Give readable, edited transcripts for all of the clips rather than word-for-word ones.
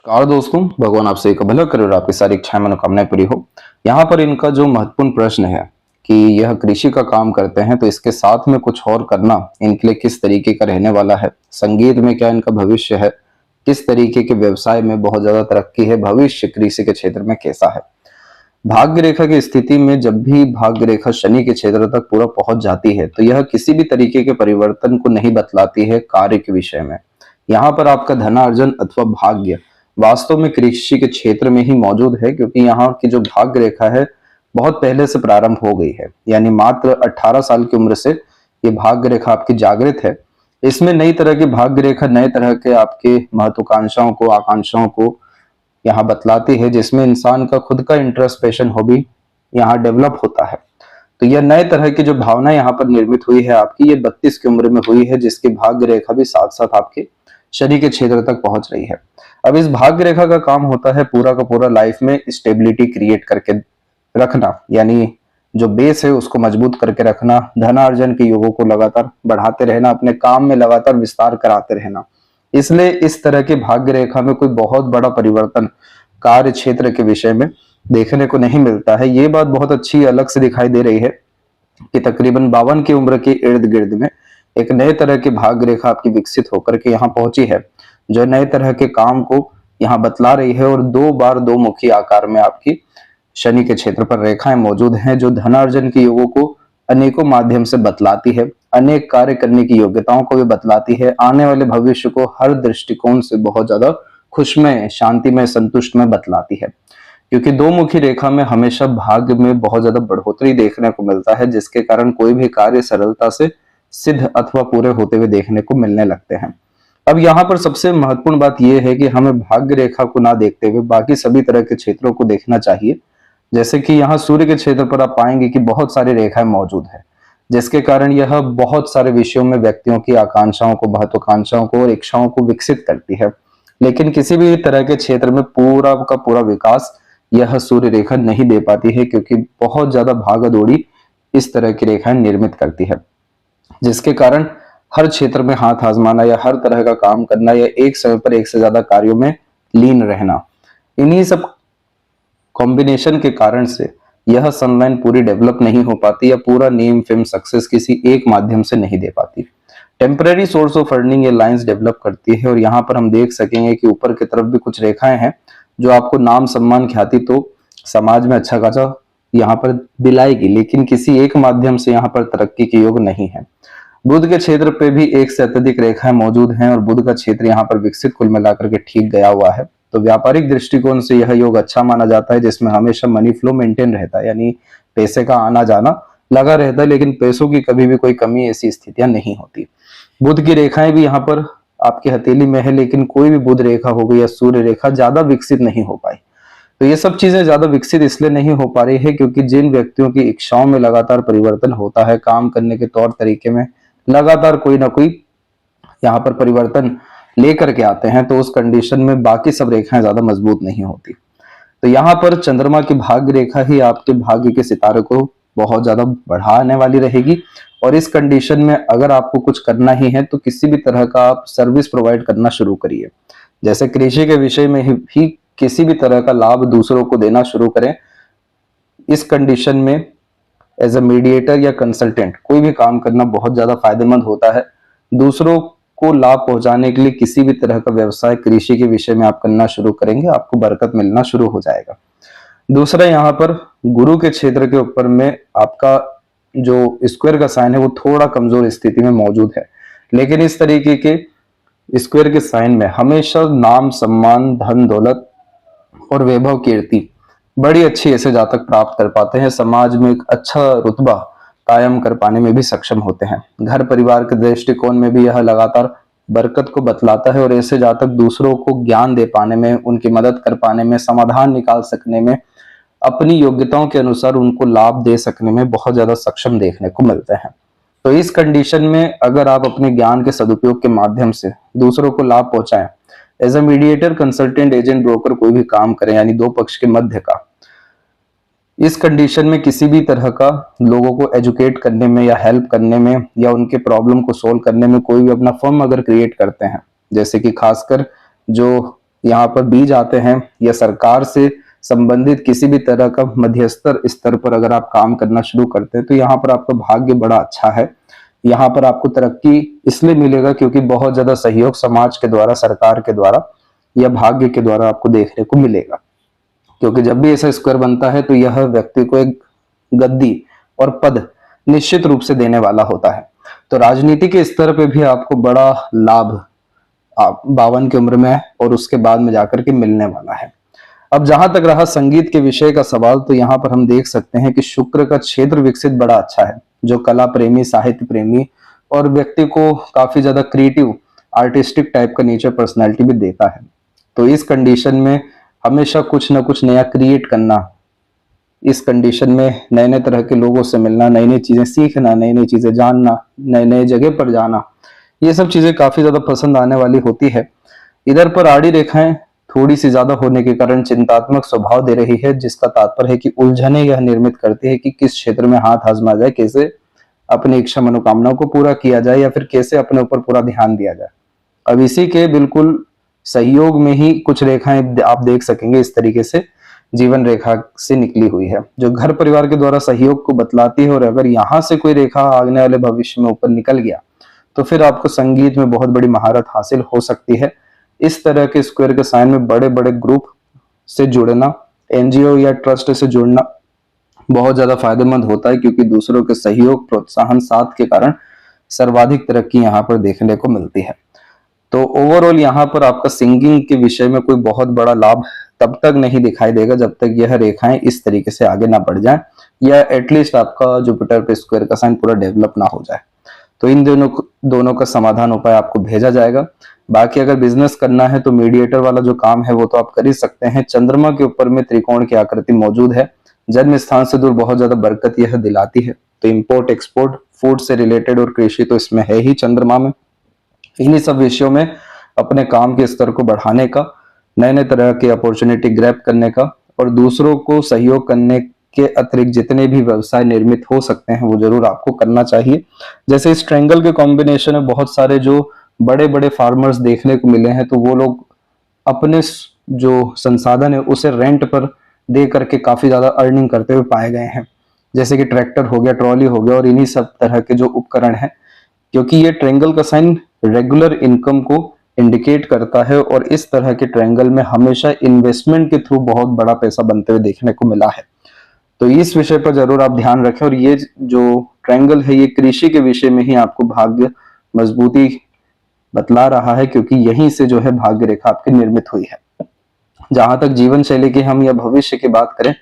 Car दोस्तों, भगवान आपसे एक भला करे और आपकी सारी इच्छाएं मनोकामनाएं पूरी हो। यहाँ पर इनका जो महत्वपूर्ण प्रश्न है कि यह कृषि का काम करते हैं तो इसके साथ में कुछ और करना इनके लिए किस तरीके का रहने वाला है, संगीत में क्या इनका भविष्य है, किस तरीके के व्यवसाय में बहुत ज्यादा तरक्की है, भविष्य कृषि के क्षेत्र में कैसा है। भाग्य रेखा की स्थिति में जब भी भाग्य रेखा शनि के क्षेत्र तक पूरा पहुंच जाती है तो यह किसी भी तरीके के परिवर्तन को नहीं बतलाती है कार्य के विषय में। यहाँ पर आपका धनार्जन अथवा भाग्य वास्तव में कृषि के क्षेत्र में ही मौजूद है, क्योंकि यहाँ की जो भाग्य रेखा है बहुत पहले से प्रारंभ हो गई है, यानी मात्र 18 साल की उम्र से ये भाग्य रेखा आपकी जागृत है। इसमें नई तरह की भाग्य रेखा नए तरह के आपके महत्वाकांक्षाओं को, आकांक्षाओं को यहाँ बतलाती है, जिसमें इंसान का खुद का इंटरेस्ट, पैशन, हॉबी यहाँ डेवलप होता है। तो यह नए तरह की जो भावना यहाँ पर निर्मित हुई है आपकी, ये 32 की उम्र में हुई है, जिसकी भाग्य रेखा भी साथ साथ आपके शनि के क्षेत्र तक पहुंच रही है। अब इस भाग्य रेखा का काम होता है पूरा का पूरा लाइफ में स्टेबिलिटी क्रिएट करके रखना, यानी जो बेस है उसको मजबूत करके रखना, धनार्जन के योगों को लगातार बढ़ाते रहना, अपने काम में लगातार विस्तार कराते रहना। इसलिए इस तरह की भाग्य रेखा में कोई बहुत बड़ा परिवर्तन कार्य क्षेत्र के विषय में देखने को नहीं मिलता है। ये बात बहुत अच्छी अलग से दिखाई दे रही है कि तकरीबन 52 की उम्र के इर्द गिर्द में एक नए तरह की भाग्य रेखा आपकी विकसित होकर के यहाँ पहुंची है, जो नए तरह के काम को यहाँ बतला रही है। और 2 बार 2 मुखी आकार में आपकी शनि के क्षेत्र पर रेखाएं मौजूद हैं, जो धनार्जन के योगों को अनेकों माध्यम से बतलाती है, अनेक कार्य करने की योग्यताओं को भी बतलाती है, आने वाले भविष्य को हर दृष्टिकोण से बहुत ज्यादा खुशमय, शांतिमय, संतुष्टमय बतलाती है। क्योंकि 2 मुखी रेखा में हमेशा भाग्य में बहुत ज्यादा बढ़ोतरी देखने को मिलता है, जिसके कारण कोई भी कार्य सरलता से सिद्ध अथवा पूरे होते हुए देखने को मिलने लगते हैं। अब यहाँ पर सबसे महत्वपूर्ण बात यह है कि हमें भाग्य रेखा को ना देखते हुए बाकी सभी तरह के क्षेत्रों को देखना चाहिए। जैसे कि यहाँ सूर्य के क्षेत्र पर आप पाएंगे कि बहुत सारी रेखाएं मौजूद है, जिसके कारण यह बहुत सारे विषयों में व्यक्तियों की आकांक्षाओं को, महत्वाकांक्षाओं को और इच्छाओं को विकसित करती है। लेकिन किसी भी तरह के क्षेत्र में पूरा का पूरा विकास यह सूर्य रेखा नहीं दे पाती है, क्योंकि बहुत ज्यादा भागा दौड़ी इस तरह की रेखाएं निर्मित करती है, जिसके कारण हर क्षेत्र में हाथ आजमाना या हर तरह का काम करना या एक समय पर एक से ज्यादा कार्यों में लीन रहना, इन्हीं सब कॉम्बिनेशन के कारण से यह सनलाइन पूरी डेवलप नहीं हो पाती या पूरा नेम फेम सक्सेस किसी एक माध्यम से नहीं दे पाती। टेम्पररी सोर्स ऑफ अर्निंग ये लाइंस डेवलप करती है। और यहाँ पर हम देख सकेंगे कि ऊपर की तरफ भी कुछ रेखाएं हैं जो आपको नाम, सम्मान, ख्याति तो समाज में अच्छा खासा यहाँ पर दिलाएगी, लेकिन किसी एक माध्यम से यहाँ पर तरक्की के योग नहीं है। बुध के क्षेत्र पे भी एक से अत्यधिक रेखाएं मौजूद हैं और बुध का क्षेत्र यहाँ पर विकसित कुल मिलाकर के ठीक गया हुआ है। तो व्यापारिक दृष्टिकोण से यह योग अच्छा माना जाता है, जिसमें हमेशा मनी फ्लो मेंटेन रहता है, यानी पैसे का आना जाना लगा रहता है, लेकिन पैसों की कभी भी कोई कमी ऐसी स्थितियां नहीं होती। बुध की रेखाएं भी यहाँ पर आपकी हथेली में है, लेकिन कोई भी बुध रेखा हो गई या सूर्य रेखा ज्यादा विकसित नहीं हो पाई। तो ये सब चीजें ज्यादा विकसित इसलिए नहीं हो पा रही है क्योंकि जिन व्यक्तियों की इच्छाओं में लगातार परिवर्तन होता है, काम करने के तौर तरीके में लगातार कोई ना कोई यहाँ पर परिवर्तन लेकर के आते हैं, तो उस कंडीशन में बाकी सब रेखाएं ज्यादा मजबूत नहीं होती। तो यहाँ पर चंद्रमा की भाग्य रेखा ही आपके भाग्य के सितारे को बहुत ज्यादा बढ़ाने वाली रहेगी। और इस कंडीशन में अगर आपको कुछ करना ही है तो किसी भी तरह का आप सर्विस प्रोवाइड करना शुरू करिए। जैसे कृषि के विषय में ही किसी भी तरह का लाभ दूसरों को देना शुरू करें। इस कंडीशन में एज अ मीडिएटर या कंसल्टेंट कोई भी काम करना बहुत ज्यादा फायदेमंद होता है। दूसरों को लाभ पहुंचाने के लिए किसी भी तरह का व्यवसाय कृषि के विषय में आप करना शुरू करेंगे, आपको बरकत मिलना शुरू हो जाएगा। दूसरा, यहाँ पर गुरु के क्षेत्र के ऊपर में आपका जो स्क्वायर का साइन है वो थोड़ा कमजोर स्थिति में मौजूद है, लेकिन इस तरीके के स्क्वायर के साइन में हमेशा नाम, सम्मान, धन दौलत और वैभव, कीर्ति बड़ी अच्छी ऐसे जातक प्राप्त कर पाते हैं। समाज में एक अच्छा रुतबा कायम कर पाने में भी सक्षम होते हैं। घर परिवार के दृष्टिकोण में भी यह लगातार बरकत को बतलाता है और ऐसे जातक दूसरों को ज्ञान दे पाने में, उनकी मदद कर पाने में, समाधान निकाल सकने में, अपनी योग्यताओं के अनुसार उनको लाभ दे सकने में बहुत ज्यादा सक्षम देखने को मिलते हैं। तो इस कंडीशन में अगर आप अपने ज्ञान के सदुपयोग के माध्यम से दूसरों को लाभ पहुंचाएं, as a mediator, consultant, agent, broker कोई भी काम करें, यानी दो पक्ष के मध्य का, इस कंडीशन में किसी भी तरह का लोगों को एजुकेट करने में या हेल्प करने में या उनके प्रॉब्लम को सोल्व करने में कोई भी अपना फर्म अगर क्रिएट करते हैं, जैसे कि खासकर जो यहाँ पर बीज आते हैं या सरकार से संबंधित किसी भी तरह का मध्यस्तर स्तर पर अगर आप काम करना शुरू करते हैं तो यहाँ पर आपका भाग्य बड़ा अच्छा है। यहाँ पर आपको तरक्की इसलिए मिलेगा क्योंकि बहुत ज्यादा सहयोग समाज के द्वारा, सरकार के द्वारा या भाग्य के द्वारा आपको देखने को मिलेगा। क्योंकि जब भी ऐसा स्क्वायर बनता है तो यह व्यक्ति को एक गद्दी और पद निश्चित रूप से देने वाला होता है। तो राजनीति के स्तर पे भी आपको बड़ा लाभ आप 52 की उम्र में और उसके बाद में जाकर के मिलने वाला है। अब जहां तक रहा संगीत के विषय का सवाल, तो यहाँ पर हम देख सकते हैं कि शुक्र का क्षेत्र विकसित बड़ा अच्छा है, जो कला प्रेमी, साहित्य प्रेमी और व्यक्ति को काफी ज्यादा क्रिएटिव, आर्टिस्टिक टाइप का नेचर, पर्सनैलिटी भी देता है। तो इस कंडीशन में हमेशा कुछ ना कुछ नया क्रिएट करना, इस कंडीशन में नए नए तरह के लोगों से मिलना, नई नई चीजें सीखना, नई नई चीजें जानना, नए नए जगह पर जाना, ये सब चीजें काफी ज्यादा पसंद आने वाली होती है। इधर पर आड़ी रेखाएं थोड़ी सी ज्यादा होने के कारण चिंतात्मक स्वभाव दे रही है, जिसका तात्पर्य है कि उलझने यह निर्मित करती है कि किस क्षेत्र में हाथ आजमा जाए, कैसे अपनी इच्छा मनोकामनाओं को पूरा किया जाए या फिर कैसे अपने ऊपर पूरा ध्यान दिया जाए। अब इसी के बिल्कुल सहयोग में ही कुछ रेखाएं आप देख सकेंगे इस तरीके से जीवन रेखा से निकली हुई है, जो घर परिवार के द्वारा सहयोग को बतलाती है। और अगर यहाँ से कोई रेखा आने वाले भविष्य में ऊपर निकल गया तो फिर आपको संगीत में बहुत बड़ी महारत हासिल हो सकती है। इस तरह के स्क्वायर के साइन में बड़े बड़े ग्रुप से जुड़ना, एनजीओ या ट्रस्ट से जुड़ना बहुत ज्यादा फायदेमंद होता है, क्योंकि दूसरों के सहयोग, प्रोत्साहन, साथ के कारण सर्वाधिक तरक्की यहाँ पर देखने को मिलती है। तो ओवरऑल यहाँ पर आपका सिंगिंग के विषय में कोई बहुत बड़ा लाभ तब तक नहीं दिखाई देगा जब तक यह रेखाएं इस तरीके से आगे ना बढ़ जाए या एटलीस्ट आपका जुपिटर पे स्क्वायर का साइन पूरा डेवलप ना हो जाए। तो इन दोनों का समाधान उपाय आपको भेजा जाएगा। बाकी अगर बिजनेस करना है तो मीडिएटर वाला जो काम है वो तो आप कर ही सकते हैं। चंद्रमा के ऊपर में त्रिकोण की आकृति मौजूद है, जन्म स्थान से दूर बहुत ज्यादा बरकत यह दिलाती है। तो इंपोर्ट एक्सपोर्ट, फूड से रिलेटेड और कृषि तो इसमें है ही चंद्रमा में। इन्हीं सब विषयों में अपने काम के स्तर को बढ़ाने का, नए नए तरह की अपॉर्चुनिटी ग्रैब करने का और दूसरों को सहयोग करने के अतिरिक्त जितने भी व्यवसाय निर्मित हो सकते हैं वो जरूर आपको करना चाहिए। जैसे इस ट्रायंगल के कॉम्बिनेशन में बहुत सारे जो बड़े बड़े फार्मर्स देखने को मिले हैं, तो वो लोग अपने जो संसाधन है उसे रेंट पर दे करके काफी ज्यादा अर्निंग करते हुए पाए गए हैं। जैसे कि ट्रैक्टर हो गया, ट्रॉली हो गया और इन्हीं सब तरह के जो उपकरण हैं, क्योंकि ये ट्रायंगल का साइन रेगुलर इनकम को इंडिकेट करता है और इस तरह के ट्रायंगल में हमेशा इन्वेस्टमेंट के थ्रू बहुत बड़ा पैसा बनते हुए देखने को मिला है। तो इस विषय पर जरूर आप ध्यान रखें। और ये जो ट्रायंगल है ये कृषि के विषय में ही आपको भाग्य मजबूती बतला रहा है, क्योंकि यहीं से जो है भाग्य रेखा आपकी निर्मित हुई है। जहां तक जीवन शैली की हम या भविष्य की बात करें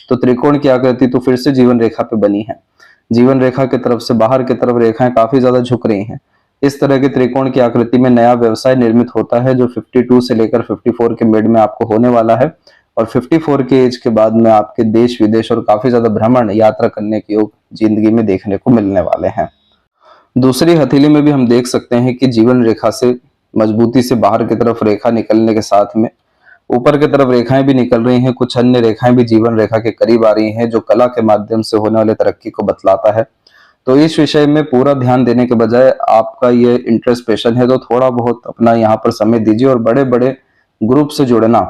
तो त्रिकोण की आकृति तो फिर से जीवन रेखा पे बनी है। जीवन रेखा की तरफ से बाहर की तरफ रेखाएं काफी ज्यादा झुक रही हैं। इस तरह के त्रिकोण की आकृति में नया व्यवसाय निर्मित होता है, जो 52 से लेकर 54 के मिड में आपको होने वाला है। और 54 के एज के बाद में आपके देश विदेश और काफी ज्यादा भ्रमण यात्रा करने के योग जिंदगी में देखने को मिलने वाले हैं। दूसरी हथेली में भी हम देख सकते हैं कि जीवन रेखा से मजबूती से बाहर की तरफ रेखा निकलने के साथ में ऊपर की तरफ रेखाएं भी निकल रही हैं। कुछ अन्य रेखाएं भी जीवन रेखा के करीब आ रही हैं, जो कला के माध्यम से होने वाले तरक्की को बतलाता है। तो इस विषय में पूरा ध्यान देने के बजाय आपका ये इंटरेस्ट पैशन है तो थोड़ा बहुत अपना यहाँ पर समय दीजिए और बड़े बड़े ग्रुप से जुड़ना,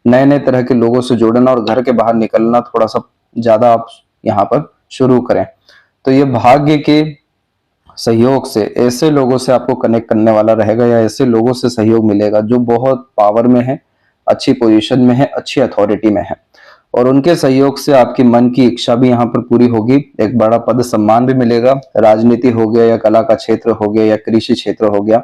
नए नए तरह के लोगों से जुड़ना और घर के बाहर निकलना थोड़ा सा ज्यादा आप यहाँ पर शुरू करें। तो ये भाग्य के सहयोग से ऐसे लोगों से आपको कनेक्ट करने वाला रहेगा या ऐसे लोगों से सहयोग मिलेगा जो बहुत पावर में है, अच्छी पोजीशन में है, अच्छी अथॉरिटी में है। और उनके सहयोग से आपकी मन की इच्छा भी यहाँ पर पूरी होगी, एक बड़ा पद सम्मान भी मिलेगा। राजनीति हो गया या कला का क्षेत्र हो गया या कृषि क्षेत्र हो गया,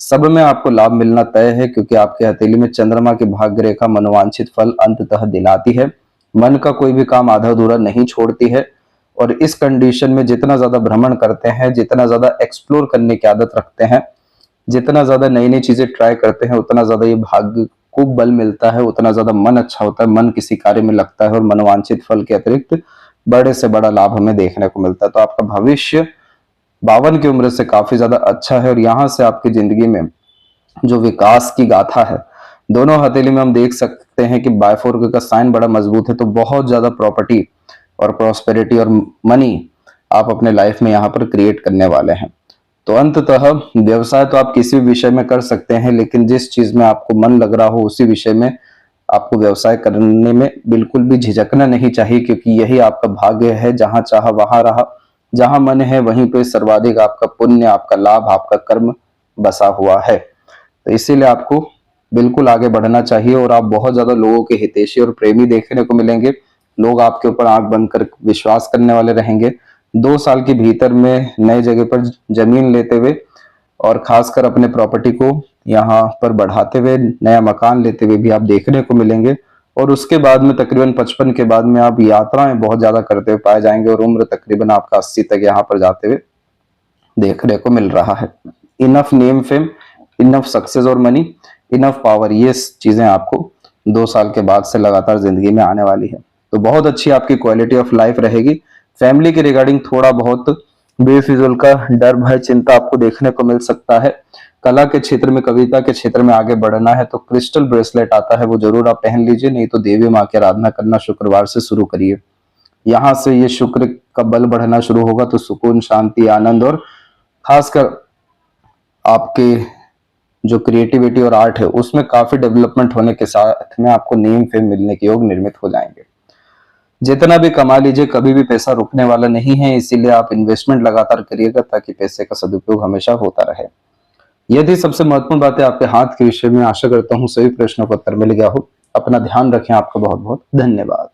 सब में आपको लाभ मिलना तय है, क्योंकि आपके हथेली में चंद्रमा की भाग्य रेखा मनोवांछित फल अंततः दिलाती है। मन का कोई भी काम आधा अधूरा नहीं छोड़ती है। और इस कंडीशन में जितना ज्यादा भ्रमण करते हैं, जितना ज्यादा एक्सप्लोर करने की आदत रखते हैं, जितना ज्यादा नई नई चीजें ट्राई करते हैं, उतना ज्यादा ये भाग्य को बल मिलता है, उतना ज्यादा मन अच्छा होता है, मन किसी कार्य में लगता है और मनोवांछित फल के अतिरिक्त बड़े से बड़ा लाभ हमें देखने को मिलता है। तो आपका भविष्य 52 की उम्र से काफी ज्यादा अच्छा है और यहाँ से आपकी जिंदगी में जो विकास की गाथा है, दोनों हथेली में हम देख सकते हैं कि बायफोर्क का साइन बड़ा मजबूत है। तो बहुत ज्यादा प्रॉपर्टी और प्रॉस्पेरिटी और मनी आप अपने लाइफ में यहाँ पर क्रिएट करने वाले हैं। तो अंततः व्यवसाय तो आप किसी भी विषय में कर सकते हैं, लेकिन जिस चीज में आपको मन लग रहा हो उसी विषय में आपको व्यवसाय करने में बिल्कुल भी झिझकना नहीं चाहिए, क्योंकि यही आपका भाग्य है। जहां चाहा वहां रहा, जहां मन है वहीं पे सर्वाधिक आपका पुण्य, आपका लाभ, आपका कर्म बसा हुआ है। तो इसीलिए आपको बिल्कुल आगे बढ़ना चाहिए और आप बहुत ज्यादा लोगों के हितैषी और प्रेमी देखने को मिलेंगे। लोग आपके ऊपर आंख बंद कर विश्वास करने वाले रहेंगे। 2 साल के भीतर में नए जगह पर जमीन लेते हुए और खासकर अपने प्रॉपर्टी को यहाँ पर बढ़ाते हुए नया मकान लेते हुए भी आप देखने को मिलेंगे। और उसके बाद में तकरीबन 55 के बाद में आप यात्राएं बहुत ज्यादा करते हुए पाए जाएंगे और उम्र तकरीबन आपका 80 तक यहाँ पर जाते हुए देखने को मिल रहा है। Enough name fame, enough success और मनी, इनफ पावर, ये चीजें आपको 2 साल के बाद से लगातार जिंदगी में आने वाली है। तो बहुत अच्छी आपकी क्वालिटी ऑफ लाइफ रहेगी। फैमिली के रिगार्डिंग थोड़ा बहुत बेफिजुल का डर, भय, चिंता आपको देखने को मिल सकता है। कला के क्षेत्र में, कविता के क्षेत्र में आगे बढ़ना है तो क्रिस्टल ब्रेसलेट आता है, वो जरूर आप पहन लीजिए। नहीं तो देवी माँ की आराधना करना शुक्रवार से शुरू करिए। यहाँ से ये शुक्र का बल बढ़ना शुरू होगा तो सुकून, शांति, आनंद और खासकर आपके जो क्रिएटिविटी और आर्ट है उसमें काफी डेवलपमेंट होने के साथ में आपको नेम फेम मिलने के योग निर्मित हो जाएंगे। जितना भी कमा लीजिए, कभी भी पैसा रुकने वाला नहीं है, इसीलिए आप इन्वेस्टमेंट लगातार करिएगा ताकि पैसे का सदुपयोग हमेशा होता रहे। यदि सबसे महत्वपूर्ण बात है आपके हाथ के विषय में, आशा करता हूँ सभी प्रश्नों का उत्तर मिल गया हो। अपना ध्यान रखें। आपका बहुत बहुत धन्यवाद।